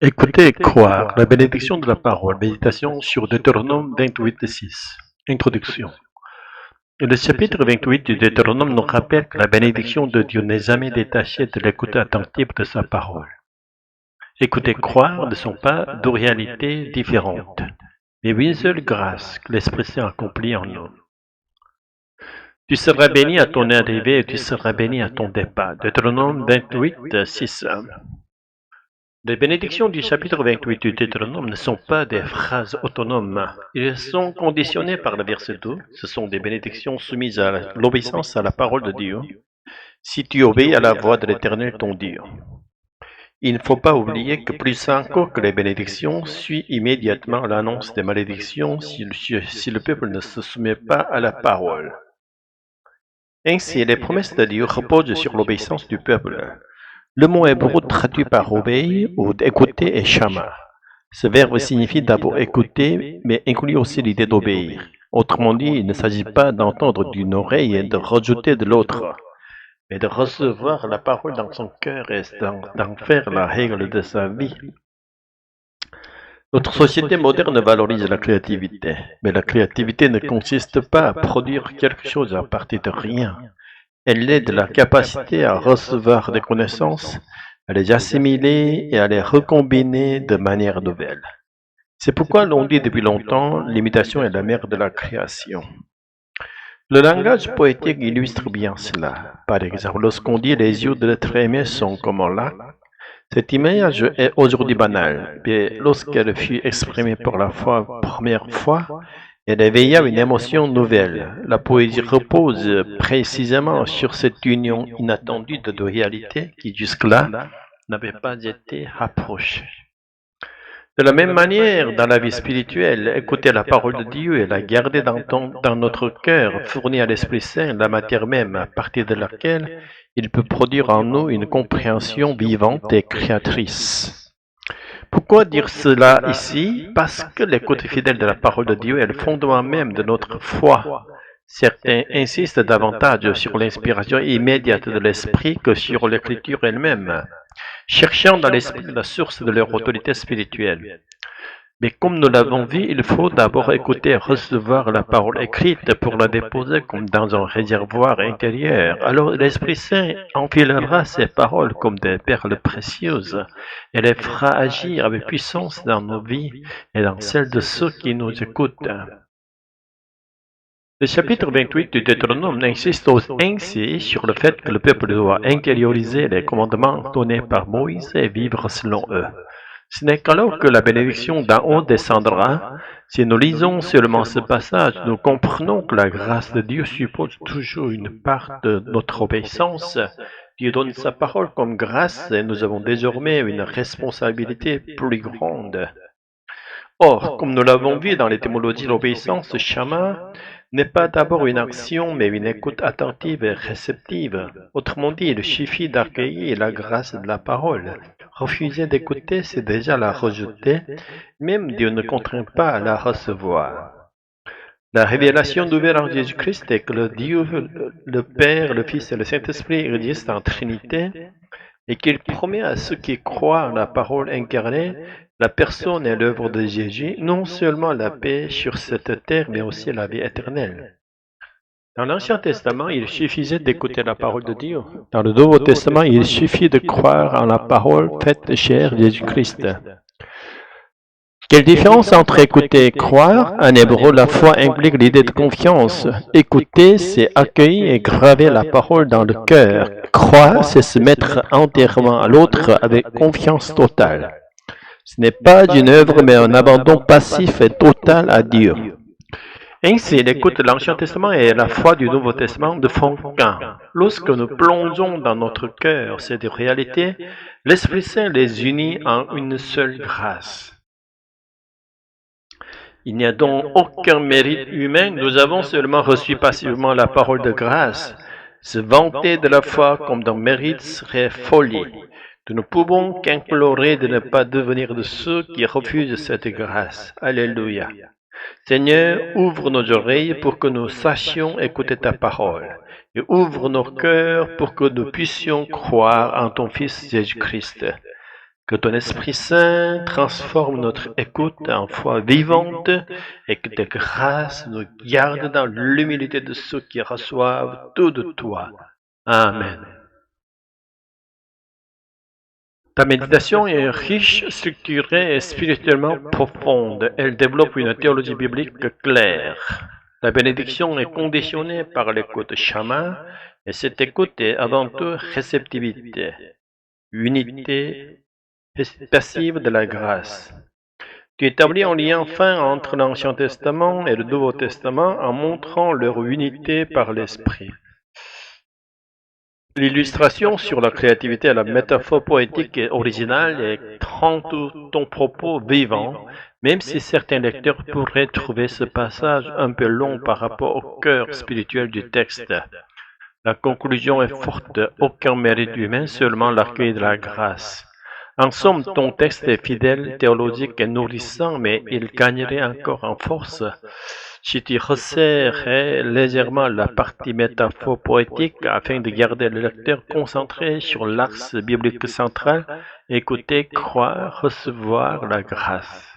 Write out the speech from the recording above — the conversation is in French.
Écoutez et croire, la bénédiction de la parole, méditation sur Deutéronome 28:6. Introduction. Le chapitre 28 du Deutéronome nous rappelle que la bénédiction de Dieu n'est jamais détachée de l'écoute attentive de sa parole. Écouter et croire ne sont pas deux réalités différentes, mais une seule grâce que l'Esprit Saint accomplit en nous. Tu seras béni à ton arrivée et tu seras béni à ton départ. Deutéronome 28:6. Les bénédictions du chapitre 28 du Deutéronome ne sont pas des phrases autonomes. Elles sont conditionnées par le verset 2. Ce sont des bénédictions soumises à l'obéissance à la parole de Dieu. Si tu obéis à la voix de l'Éternel ton Dieu. Il ne faut pas oublier que plus encore que les bénédictions, suit immédiatement l'annonce des malédictions si le peuple ne se soumet pas à la parole. Ainsi, les promesses de Dieu reposent sur l'obéissance du peuple. Le mot hébreu traduit par obéir ou écouter est shama. Ce verbe signifie d'abord écouter, mais inclut aussi l'idée d'obéir. Autrement dit, il ne s'agit pas d'entendre d'une oreille et de rejeter de l'autre, mais de recevoir la parole dans son cœur et d'en faire la règle de sa vie. Notre société moderne valorise la créativité, mais la créativité ne consiste pas à produire quelque chose à partir de rien. Elle est de la capacité à recevoir des connaissances, à les assimiler et à les recombiner de manière nouvelle. C'est pourquoi l'on dit depuis longtemps, l'imitation est la mère de la création. Le langage poétique illustre bien cela. Par exemple, lorsqu'on dit les yeux de l'être aimé sont comme un lac, cette image est aujourd'hui banale, mais lorsqu'elle fut exprimée pour la première fois, elle éveilla une émotion nouvelle. La poésie repose précisément sur cette union inattendue de deux réalités qui jusque-là n'avaient pas été rapprochées. De la même manière, dans la vie spirituelle, écouter la parole de Dieu et la garder dans notre cœur fournit à l'Esprit Saint la matière même à partir de laquelle il peut produire en nous une compréhension vivante et créatrice. Pourquoi dire cela ici? Parce que l'écoute fidèle de la parole de Dieu est le fondement même de notre foi. Certains insistent davantage sur l'inspiration immédiate de l'esprit que sur l'écriture elle-même, cherchant dans l'esprit la source de leur autorité spirituelle. Mais comme nous l'avons vu, il faut d'abord écouter et recevoir la parole écrite pour la déposer comme dans un réservoir intérieur. Alors l'Esprit Saint enfilera ces paroles comme des perles précieuses et les fera agir avec puissance dans nos vies et dans celles de ceux qui nous écoutent. Le chapitre 28 du Deutéronome insiste ainsi sur le fait que le peuple doit intérioriser les commandements donnés par Moïse et vivre selon eux. Ce n'est qu'alors que la bénédiction d'en haut descendra. Si nous lisons seulement ce passage, nous comprenons que la grâce de Dieu suppose toujours une part de notre obéissance. Dieu donne sa parole comme grâce et nous avons désormais une responsabilité plus grande. Or, comme nous l'avons vu dans l'étymologie, l'obéissance shama n'est pas d'abord une action, mais une écoute attentive et réceptive. Autrement dit, il suffit d'accueillir la grâce de la parole. Refuser d'écouter, c'est déjà la rejeter. Même Dieu ne contraint pas à la recevoir. La révélation nouvelle en Jésus-Christ est que le Dieu, le Père, le Fils et le Saint-Esprit existent en Trinité et qu'il promet à ceux qui croient en la parole incarnée, la personne et l'œuvre de Jésus, non seulement la paix sur cette terre, mais aussi la vie éternelle. Dans l'Ancien Testament, il suffisait d'écouter la parole de Dieu. Dans le Nouveau Testament, il suffit de croire en la parole faite chair Jésus-Christ. Quelle différence entre écouter et croire? En hébreu, la foi implique l'idée de confiance. Écouter, c'est accueillir et graver la parole dans le cœur. Croire, c'est se mettre entièrement à l'autre avec confiance totale. Ce n'est pas une œuvre, mais un abandon passif et total à Dieu. Ainsi, l'écoute de l'Ancien Testament et la foi du Nouveau Testament ne font qu'un. Lorsque nous plongeons dans notre cœur ces deux réalités, l'Esprit Saint les unit en une seule grâce. Il n'y a donc aucun mérite humain, nous avons seulement reçu passivement la parole de grâce. Se vanter de la foi comme d'un mérite serait folie. Nous ne pouvons qu'implorer de ne pas devenir de ceux qui refusent cette grâce. Alléluia. Seigneur, ouvre nos oreilles pour que nous sachions écouter ta parole, et ouvre nos cœurs pour que nous puissions croire en ton Fils Jésus-Christ. Que ton Esprit Saint transforme notre écoute en foi vivante et que tes grâces nous gardent dans l'humilité de ceux qui reçoivent tout de toi. Amen. Ta méditation est riche, structurée et spirituellement profonde. Elle développe une théologie biblique claire. La bénédiction est conditionnée par l'écoute chama, et cette écoute est avant tout réceptivité, unité passive de la grâce. Tu établis un lien fin entre l'Ancien Testament et le Nouveau Testament en montrant leur unité par l'Esprit. L'illustration sur la créativité et la métaphore poétique est originale et rend tout ton propos vivant, même si certains lecteurs pourraient trouver ce passage un peu long par rapport au cœur spirituel du texte. La conclusion est forte, aucun mérite humain, seulement l'accueil de la grâce. En somme, ton texte est fidèle, théologique et nourrissant, mais il gagnerait encore en force si tu resserrais légèrement la partie métaphore poétique afin de garder le lecteur concentré sur l'axe biblique central, écouter, croire, recevoir la grâce.